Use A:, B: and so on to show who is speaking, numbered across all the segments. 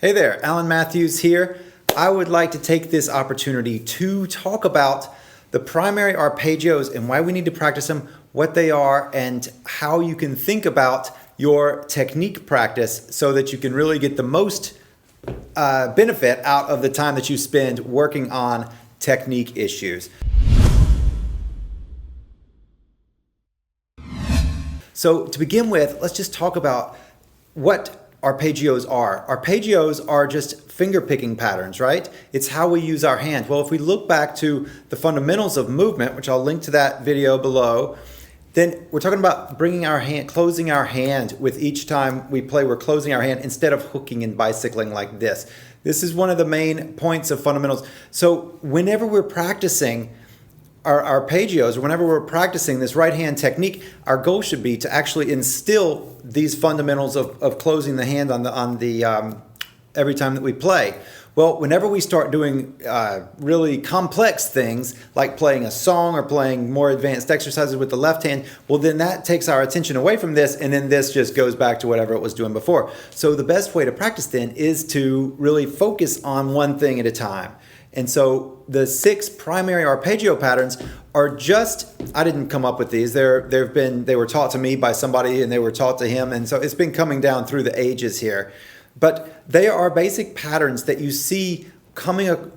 A: Hey there, Alan Mathews here. I would like to take this opportunity to talk about the primary arpeggios and why we need to practice them, what they are, and how you can think about your technique practice so that you can really get the most benefit out of the time that you spend working on technique issues. So to begin with, let's just talk about what arpeggios are. Arpeggios are just finger picking patterns, right? It's how we use our hand. Well, if we look back to the fundamentals of movement, which I'll link to that video below, then we're talking about bringing our hand, closing our hand with each time we play. We're closing our hand instead of hooking and bicycling like this. This is one of the main points of fundamentals. So whenever we're practicing our arpeggios, or whenever we're practicing this right hand technique, our goal should be to actually instill these fundamentals of closing the hand on the every time that we play. Well, whenever we start doing really complex things like playing a song or playing more advanced exercises with the left hand, well then that takes our attention away from this, and then this just goes back to whatever it was doing before. So the best way to practice then is to really focus on one thing at a time. And so the 6 primary arpeggio patterns are just, I didn't come up with these. They were taught to me by somebody and they were taught to him. And so it's been coming down through the ages here. But they are basic patterns that you see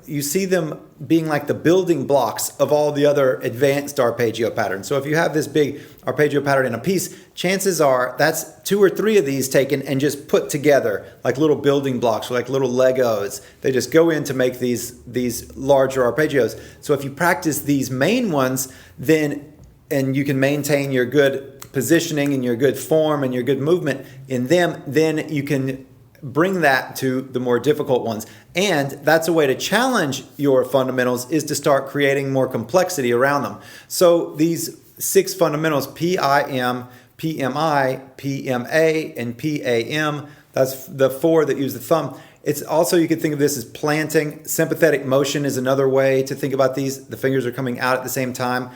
A: you see them being like the building blocks of all the other advanced arpeggio patterns. So if you have this big arpeggio pattern in a piece, chances are that's 2 or 3 of these taken and just put together like little building blocks, or like little Legos. They just go in to make these larger arpeggios. So if you practice these main ones, then and you can maintain your good positioning and your good form and your good movement in them, then you can bring that to the more difficult ones. And that's a way to challenge your fundamentals, is to start creating more complexity around them. So these 6 fundamentals, PIM, PMI, PMA, and PAM, that's the 4 that use the thumb. It's also, you could think of this as planting. Sympathetic motion is another way to think about these. The fingers are coming out at the same time.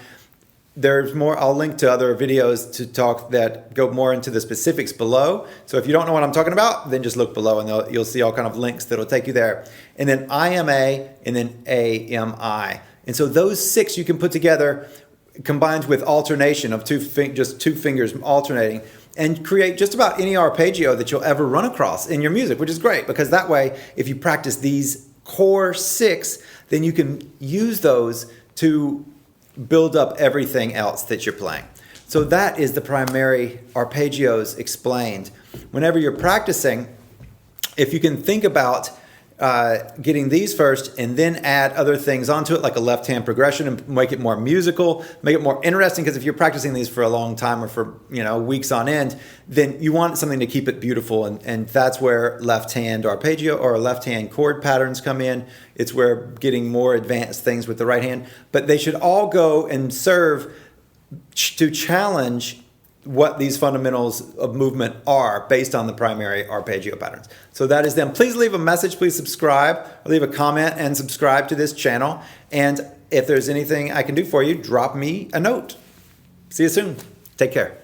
A: There's more, I'll link to other videos to talk that go more into the specifics below. So if you don't know what I'm talking about, then just look below and you'll see all kind of links that'll take you there. And then IMA and then AMI. And so those 6 you can put together, combined with alternation of just 2 fingers alternating, and create just about any arpeggio that you'll ever run across in your music, which is great because that way, if you practice these core 6, then you can use those to build up everything else that you're playing. So that is the primary arpeggios explained. Whenever you're practicing, if you can think about getting these first and then add other things onto it, like a left hand progression, and make it more musical, make it more interesting, because if you're practicing these for a long time or for weeks on end, then you want something to keep it beautiful, and that's where left hand arpeggio or left hand chord patterns come in. It's where getting more advanced things with the right hand, but they should all go and serve to challenge what these fundamentals of movement are based on the primary arpeggio patterns. So that is them. Please leave a message, please subscribe, or leave a comment and subscribe to this channel. And if there's anything I can do for you, drop me a note. See you soon. Take care.